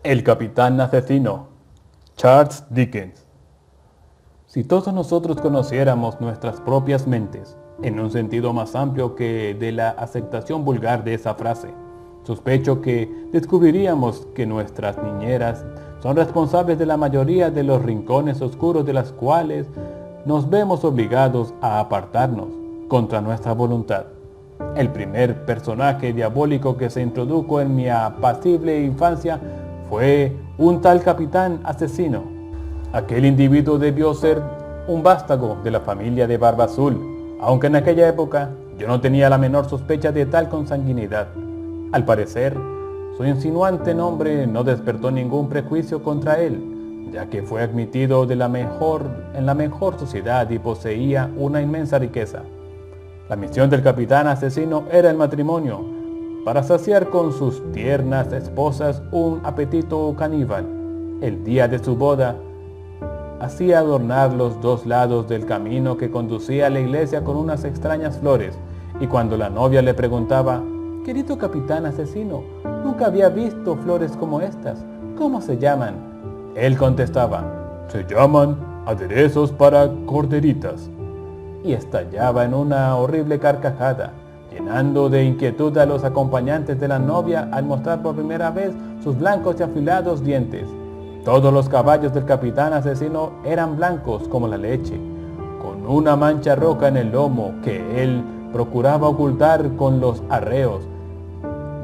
El capitán asesino, Charles Dickens. Si todos nosotros conociéramos nuestras propias mentes, en un sentido más amplio que de la aceptación vulgar de esa frase, sospecho que descubriríamos que nuestras niñeras son responsables de la mayoría de los rincones oscuros de las cuales nos vemos obligados a apartarnos contra nuestra voluntad. El primer personaje diabólico que se introdujo en mi apacible infancia fue un tal capitán asesino. Aquel individuo debió ser un vástago de la familia de Barba Azul, aunque en aquella época yo no tenía la menor sospecha de tal consanguinidad. Al parecer, su insinuante nombre no despertó ningún prejuicio contra él, ya que fue admitido en la mejor sociedad y poseía una inmensa riqueza. La misión del capitán asesino era el matrimonio, para saciar con sus tiernas esposas un apetito caníbal. El día de su boda, hacía adornar los dos lados del camino que conducía a la iglesia con unas extrañas flores, y cuando la novia le preguntaba: «Querido capitán asesino, nunca había visto flores como estas, ¿cómo se llaman?», él contestaba: «Se llaman aderezos para corderitas», y estallaba en una horrible carcajada, llenando de inquietud a los acompañantes de la novia al mostrar por primera vez sus blancos y afilados dientes. Todos los caballos del capitán asesino eran blancos como la leche, con una mancha roja en el lomo que él procuraba ocultar con los arreos,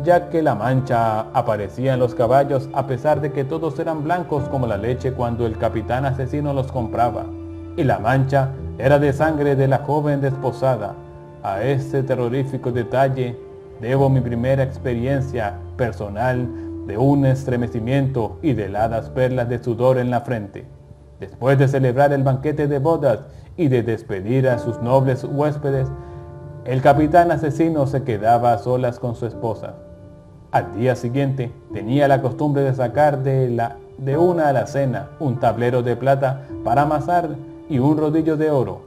ya que la mancha aparecía en los caballos a pesar de que todos eran blancos como la leche cuando el capitán asesino los compraba, y la mancha era de sangre de la joven desposada. A este terrorífico detalle debo mi primera experiencia personal de un estremecimiento y de heladas perlas de sudor en la frente. Después de celebrar el banquete de bodas y de despedir a sus nobles huéspedes, el capitán asesino se quedaba a solas con su esposa. Al día siguiente tenía la costumbre de sacar de una alacena un tablero de plata para amasar y un rodillo de oro.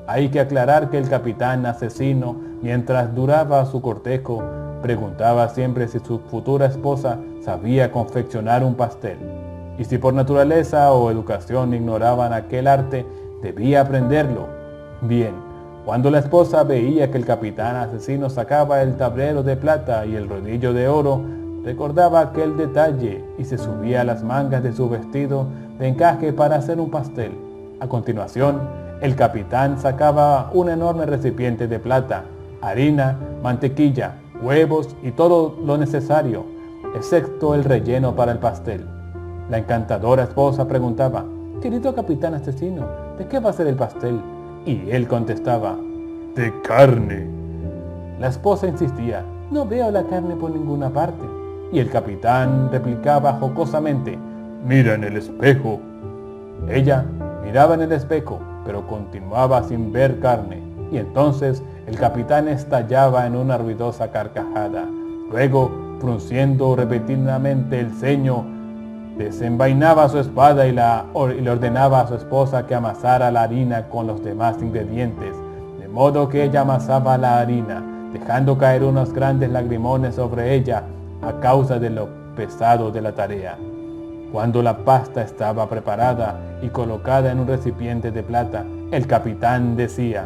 Hay que aclarar que el capitán asesino, mientras duraba su cortejo, preguntaba siempre si su futura esposa sabía confeccionar un pastel, y si por naturaleza o educación ignoraban aquel arte, debía aprenderlo. Bien, cuando la esposa veía que el capitán asesino sacaba el tablero de plata y el rodillo de oro, recordaba aquel detalle y se subía a las mangas de su vestido de encaje para hacer un pastel. A continuación, el capitán sacaba un enorme recipiente de plata, harina, mantequilla, huevos y todo lo necesario, excepto el relleno para el pastel. La encantadora esposa preguntaba: «Querido capitán asesino, ¿de qué va a ser el pastel?», y él contestaba: «De carne». La esposa insistía: «No veo la carne por ninguna parte», y el capitán replicaba jocosamente: «Mira en el espejo». Ella miraba en el espejo, pero continuaba sin ver carne, y entonces el capitán estallaba en una ruidosa carcajada. Luego, frunciendo repetidamente el ceño, desenvainaba su espada y le ordenaba a su esposa que amasara la harina con los demás ingredientes, de modo que ella amasaba la harina, dejando caer unos grandes lagrimones sobre ella a causa de lo pesado de la tarea. Cuando la pasta estaba preparada y colocada en un recipiente de plata, el capitán decía: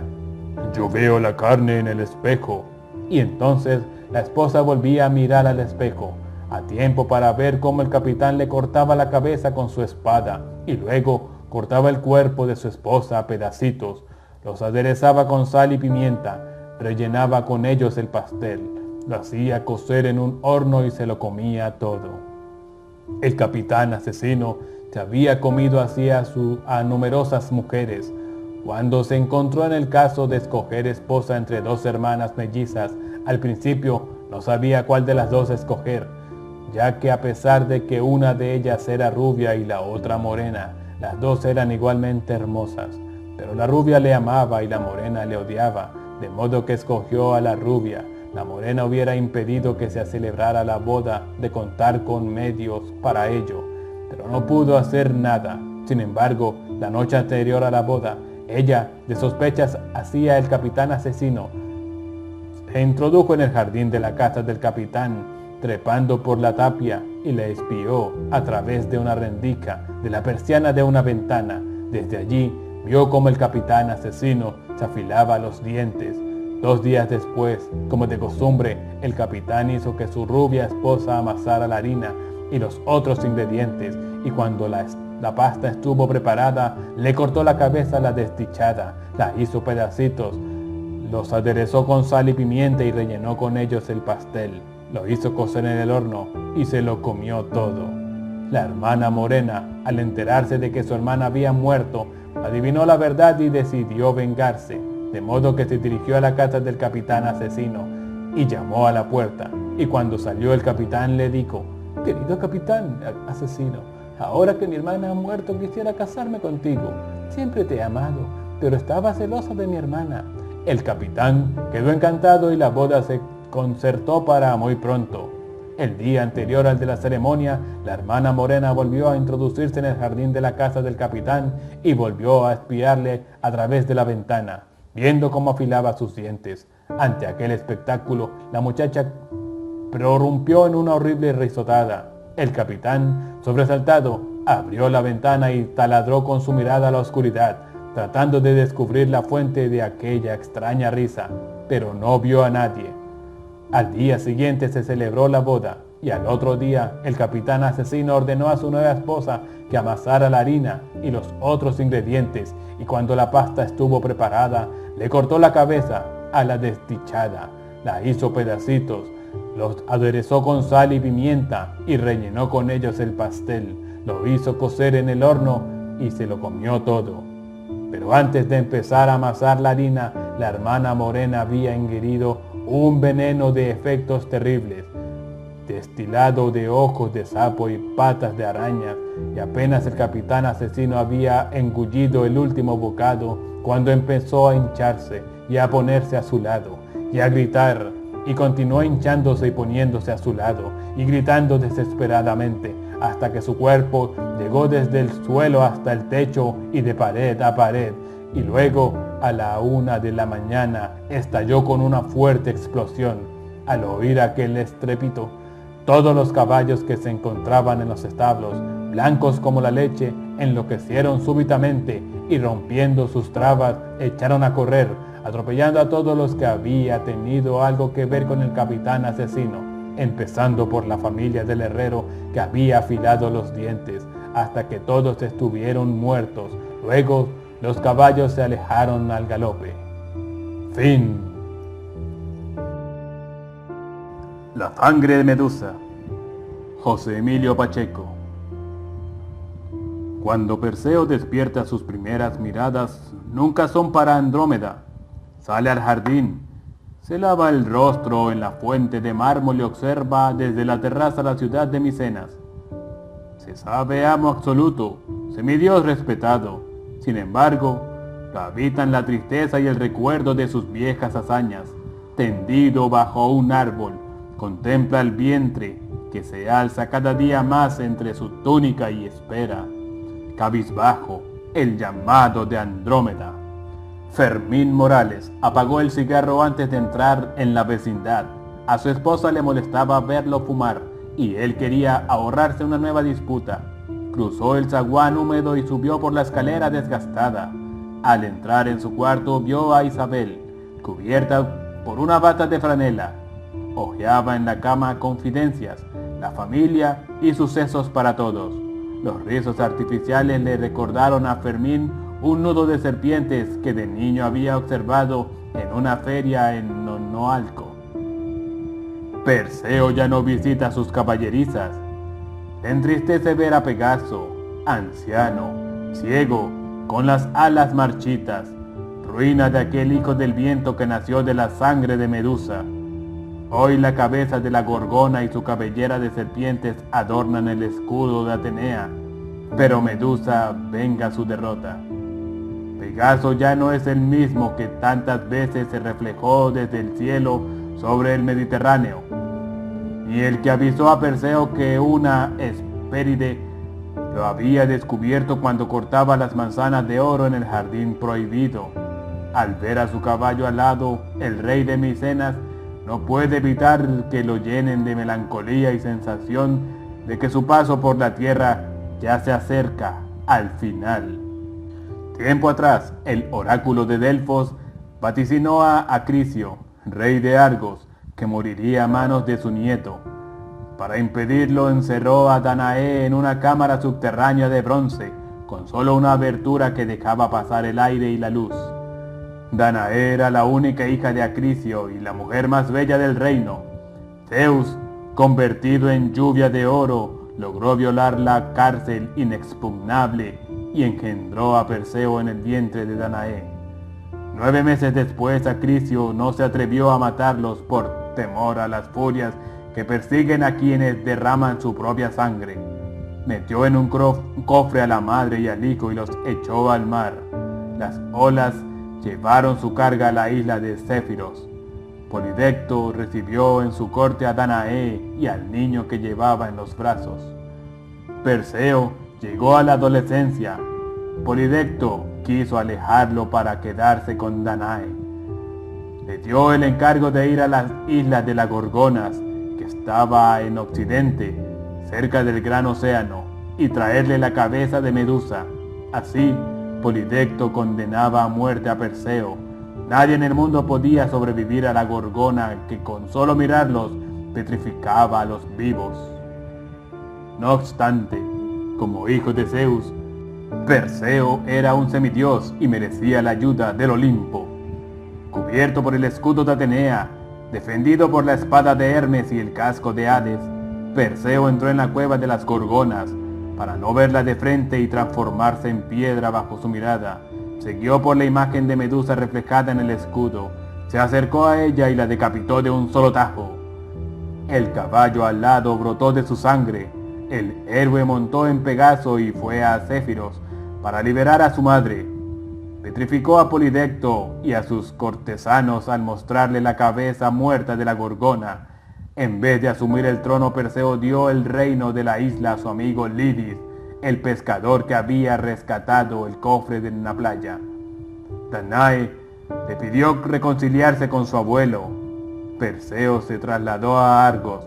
«Yo veo la carne en el espejo», y entonces la esposa volvía a mirar al espejo, a tiempo para ver cómo el capitán le cortaba la cabeza con su espada, y luego cortaba el cuerpo de su esposa a pedacitos, los aderezaba con sal y pimienta, rellenaba con ellos el pastel, lo hacía cocer en un horno y se lo comía todo. El capitán asesino se había comido así a numerosas mujeres. Cuando se encontró en el caso de escoger esposa entre dos hermanas mellizas, al principio no sabía cuál de las dos escoger, ya que a pesar de que una de ellas era rubia y la otra morena, las dos eran igualmente hermosas. Pero la rubia le amaba y la morena le odiaba, de modo que escogió a la rubia. La morena hubiera impedido que se celebrara la boda de contar con medios para ello, pero no pudo hacer nada. Sin embargo, la noche anterior a la boda, ella, de sospechas hacia el capitán asesino, se introdujo en el jardín de la casa del capitán, trepando por la tapia y la espió a través de una rendica de la persiana de una ventana. Desde allí vio cómo el capitán asesino se afilaba los dientes. 2 días después, como de costumbre, el capitán hizo que su rubia esposa amasara la harina y los otros ingredientes, y cuando la pasta estuvo preparada, le cortó la cabeza a la desdichada, la hizo pedacitos, los aderezó con sal y pimienta y rellenó con ellos el pastel. Lo hizo cocer en el horno y se lo comió todo. La hermana Morena, al enterarse de que su hermana había muerto, adivinó la verdad y decidió vengarse, de modo que se dirigió a la casa del capitán asesino y llamó a la puerta. Y cuando salió el capitán le dijo: «Querido capitán asesino, ahora que mi hermana ha muerto quisiera casarme contigo. Siempre te he amado, pero estaba celosa de mi hermana». El capitán quedó encantado y la boda se concertó para muy pronto. El día anterior al de la ceremonia, la hermana Morena volvió a introducirse en el jardín de la casa del capitán y volvió a espiarle a través de la ventana, viendo cómo afilaba sus dientes. Ante aquel espectáculo, la muchacha prorrumpió en una horrible risotada. El capitán, sobresaltado, abrió la ventana y taladró con su mirada la oscuridad, tratando de descubrir la fuente de aquella extraña risa, pero no vio a nadie. Al día siguiente se celebró la boda, y al otro día el capitán asesino ordenó a su nueva esposa que amasara la harina y los otros ingredientes, y cuando la pasta estuvo preparada, le cortó la cabeza a la desdichada, la hizo pedacitos, los aderezó con sal y pimienta y rellenó con ellos el pastel, lo hizo cocer en el horno y se lo comió todo. Pero antes de empezar a amasar la harina, la hermana Morena había ingerido un veneno de efectos terribles, destilado de ojos de sapo y patas de araña, y apenas el capitán asesino había engullido el último bocado cuando empezó a hincharse y a ponerse a su lado y a gritar, y continuó hinchándose y poniéndose a su lado y gritando desesperadamente hasta que su cuerpo llegó desde el suelo hasta el techo y de pared a pared, y luego a la 1 de la mañana estalló con una fuerte explosión. Al oír aquel estrépito, todos los caballos que se encontraban en los establos, blancos como la leche, enloquecieron súbitamente y rompiendo sus trabas echaron a correr, atropellando a todos los que había tenido algo que ver con el capitán asesino, empezando por la familia del herrero que había afilado los dientes, hasta que todos estuvieron muertos. Luego los caballos se alejaron al galope. Fin. La sangre de Medusa. José Emilio Pacheco. Cuando Perseo despierta sus primeras miradas, nunca son para Andrómeda. Sale al jardín, se lava el rostro en la fuente de mármol y observa desde la terraza la ciudad de Micenas. Se sabe amo absoluto, semidios respetado. Sin embargo, lo habitan la tristeza y el recuerdo de sus viejas hazañas. Tendido bajo un árbol, contempla el vientre que se alza cada día más entre su túnica y espera, cabizbajo, el llamado de Andrómeda. Fermín Morales apagó el cigarro antes de entrar en la vecindad. A su esposa le molestaba verlo fumar y él quería ahorrarse una nueva disputa. Cruzó el zaguán húmedo y subió por la escalera desgastada. Al entrar en su cuarto vio a Isabel, cubierta por una bata de franela. Hojeaba en la cama confidencias, la familia y sucesos para todos. Los rizos artificiales le recordaron a Fermín un nudo de serpientes que de niño había observado en una feria en Nonoalco. Perseo ya no visita sus caballerizas. Le entristece ver a Pegaso, anciano, ciego, con las alas marchitas, ruina de aquel hijo del viento que nació de la sangre de Medusa. Hoy la cabeza de la gorgona y su cabellera de serpientes adornan el escudo de Atenea, pero Medusa venga su derrota. Pegaso ya no es el mismo que tantas veces se reflejó desde el cielo sobre el Mediterráneo, ni el que avisó a Perseo que una Hespéride lo había descubierto cuando cortaba las manzanas de oro en el jardín prohibido. Al ver a su caballo alado, el rey de Micenas no puede evitar que lo llenen de melancolía y sensación de que su paso por la tierra ya se acerca al final. Tiempo atrás, el oráculo de Delfos vaticinó a Acrisio, rey de Argos, que moriría a manos de su nieto. Para impedirlo, encerró a Danae en una cámara subterránea de bronce, con solo una abertura que dejaba pasar el aire y la luz. Danae era la única hija de Acrisio y la mujer más bella del reino. Zeus, convertido en lluvia de oro, logró violar la cárcel inexpugnable y engendró a Perseo en el vientre de Danae. 9 meses después, Acrisio no se atrevió a matarlos por temor a las furias que persiguen a quienes derraman su propia sangre. Metió en un cofre a la madre y al hijo y los echó al mar. Las olas llevaron su carga a la isla de Céfiros. Polidecto recibió en su corte a Danae y al niño que llevaba en los brazos. Perseo llegó a la adolescencia. Polidecto quiso alejarlo para quedarse con Danae. Le dio el encargo de ir a las islas de las Gorgonas, que estaba en occidente, cerca del gran océano, y traerle la cabeza de Medusa. Así, Polidecto condenaba a muerte a Perseo. Nadie en el mundo podía sobrevivir a la Gorgona, que con solo mirarlos petrificaba a los vivos. No obstante, como hijo de Zeus, Perseo era un semidios y merecía la ayuda del Olimpo. Cubierto por el escudo de Atenea, defendido por la espada de Hermes y el casco de Hades, Perseo entró en la cueva de las Gorgonas para no verla de frente y transformarse en piedra bajo su mirada. Se guió por la imagen de Medusa reflejada en el escudo, se acercó a ella y la decapitó de un solo tajo. El caballo alado brotó de su sangre. El héroe montó en Pegaso y fue a Céfiros para liberar a su madre. Petrificó a Polidecto y a sus cortesanos al mostrarle la cabeza muerta de la Gorgona. En vez de asumir el trono, Perseo dio el reino de la isla a su amigo Lidis, el pescador que había rescatado el cofre de una playa. Danae le pidió reconciliarse con su abuelo. Perseo se trasladó a Argos,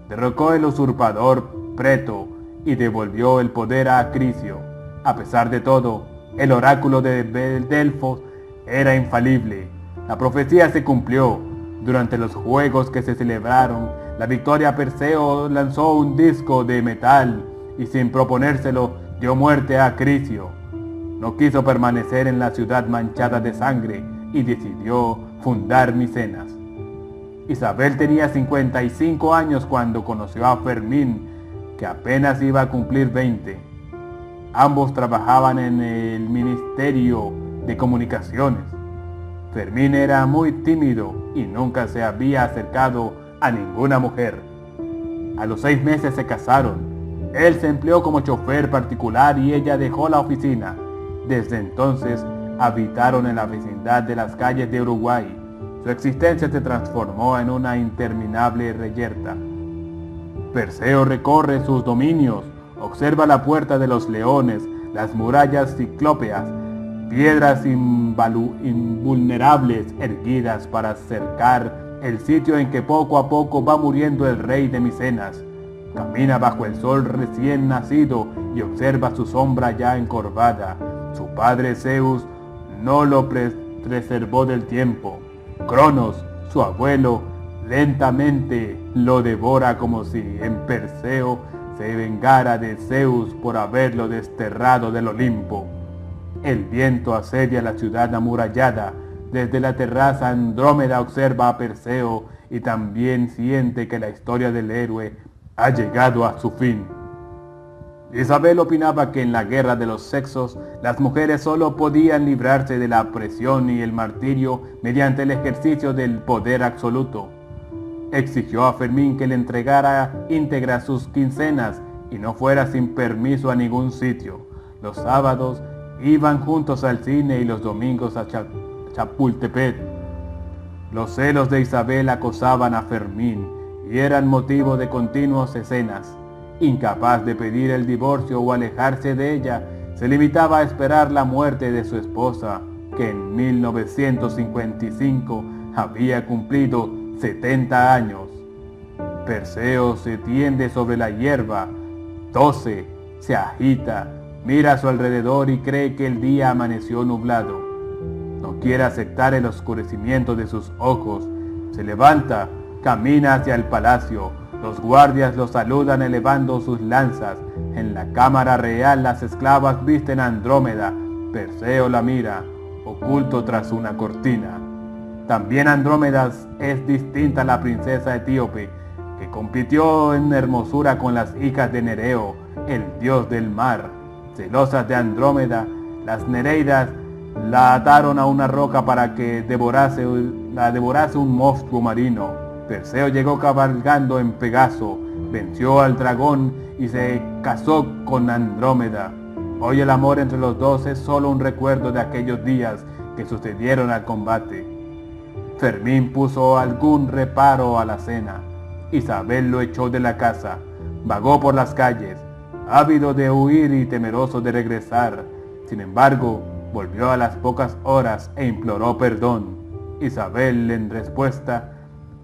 derrocó el usurpador Preto y devolvió el poder a Acrisio. A pesar de todo, el oráculo de Delfos era infalible. La profecía se cumplió. Durante los juegos que se celebraron, la victoria Perseo lanzó un disco de metal y sin proponérselo dio muerte a Acrisio. No quiso permanecer en la ciudad manchada de sangre y decidió fundar Micenas. Isabel tenía 55 años cuando conoció a Fermín, que apenas iba a cumplir 20. Ambos trabajaban en el Ministerio de Comunicaciones. Fermín era muy tímido y nunca se había acercado a ninguna mujer. A los 6 meses se casaron. Él se empleó como chofer particular y ella dejó la oficina. Desde entonces habitaron en la vecindad de las calles de Uruguay. Su existencia se transformó en una interminable reyerta. Perseo recorre sus dominios, observa la puerta de los leones, las murallas ciclópeas, piedras invulnerables erguidas para cercar el sitio en que poco a poco va muriendo el rey de Micenas. Camina bajo el sol recién nacido y observa su sombra ya encorvada. Su padre Zeus no lo preservó del tiempo. Cronos, su abuelo, lentamente lo devora como si en Perseo se vengara de Zeus por haberlo desterrado del Olimpo. El viento asedia la ciudad amurallada. Desde la terraza Andrómeda observa a Perseo y también siente que la historia del héroe ha llegado a su fin. Isabel opinaba que en la guerra de los sexos, las mujeres solo podían librarse de la presión y el martirio mediante el ejercicio del poder absoluto. Exigió a Fermín que le entregara íntegras sus quincenas y no fuera sin permiso a ningún sitio. Los sábados iban juntos al cine y los domingos a Chapultepec. Los celos de Isabel acosaban a Fermín y eran motivo de continuas escenas. Incapaz de pedir el divorcio o alejarse de ella, se limitaba a esperar la muerte de su esposa, que en 1955 había cumplido 70 años. Perseo se tiende sobre la hierba, 12. Se agita, mira a su alrededor y cree que el día amaneció nublado. No quiere aceptar el oscurecimiento de sus ojos. Se levanta, camina hacia el palacio. Los guardias lo saludan elevando sus lanzas. En la cámara real las esclavas visten a Andrómeda. Perseo la mira, oculto tras una cortina. También Andrómeda es distinta a la princesa etíope, que compitió en hermosura con las hijas de Nereo, el dios del mar. Celosas de Andrómeda, las Nereidas la ataron a una roca para que la devorase un monstruo marino. Perseo llegó cabalgando en Pegaso, venció al dragón y se casó con Andrómeda. Hoy el amor entre los dos es solo un recuerdo de aquellos días que sucedieron al combate. Fermín puso algún reparo a la cena. Isabel lo echó de la casa. Vagó por las calles, ávido de huir y temeroso de regresar. Sin embargo, volvió a las pocas horas e imploró perdón. Isabel, en respuesta,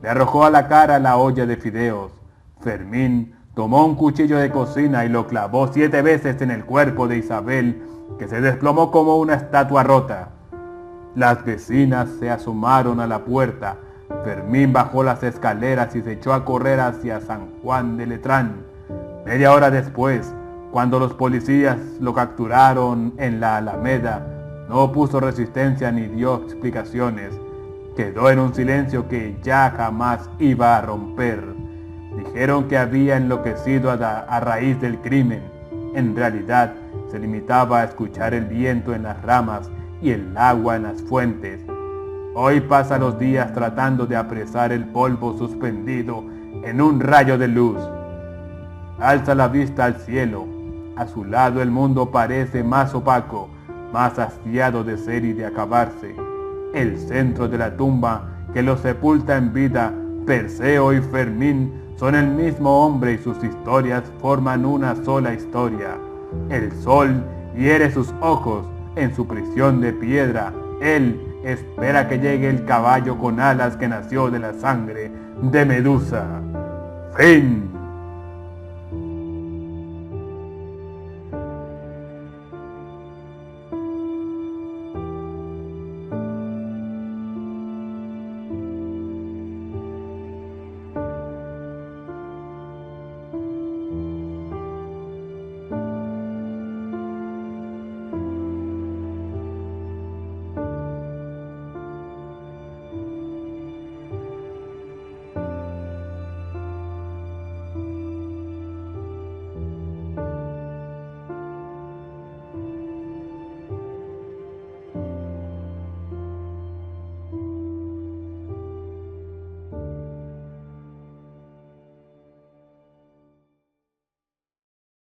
le arrojó a la cara la olla de fideos. Fermín tomó un cuchillo de cocina y lo clavó 7 veces en el cuerpo de Isabel, que se desplomó como una estatua rota. Las vecinas se asomaron a la puerta. Fermín bajó las escaleras y se echó a correr hacia San Juan de Letrán. Media hora después, cuando los policías lo capturaron en la Alameda, no opuso resistencia ni dio explicaciones. Quedó en un silencio que ya jamás iba a romper. Dijeron que había enloquecido a raíz del crimen. En realidad, se limitaba a escuchar el viento en las ramas y el agua en las fuentes. Hoy pasa los días tratando de apresar el polvo suspendido en un rayo de luz. Alza la vista al cielo. A su lado el mundo parece más opaco, más hastiado de ser y de acabarse. El centro de la tumba que los sepulta en vida, Perseo y Fermín, son el mismo hombre y sus historias forman una sola historia. El sol hiere sus ojos en su prisión de piedra. Él espera que llegue el caballo con alas que nació de la sangre de Medusa. Fin.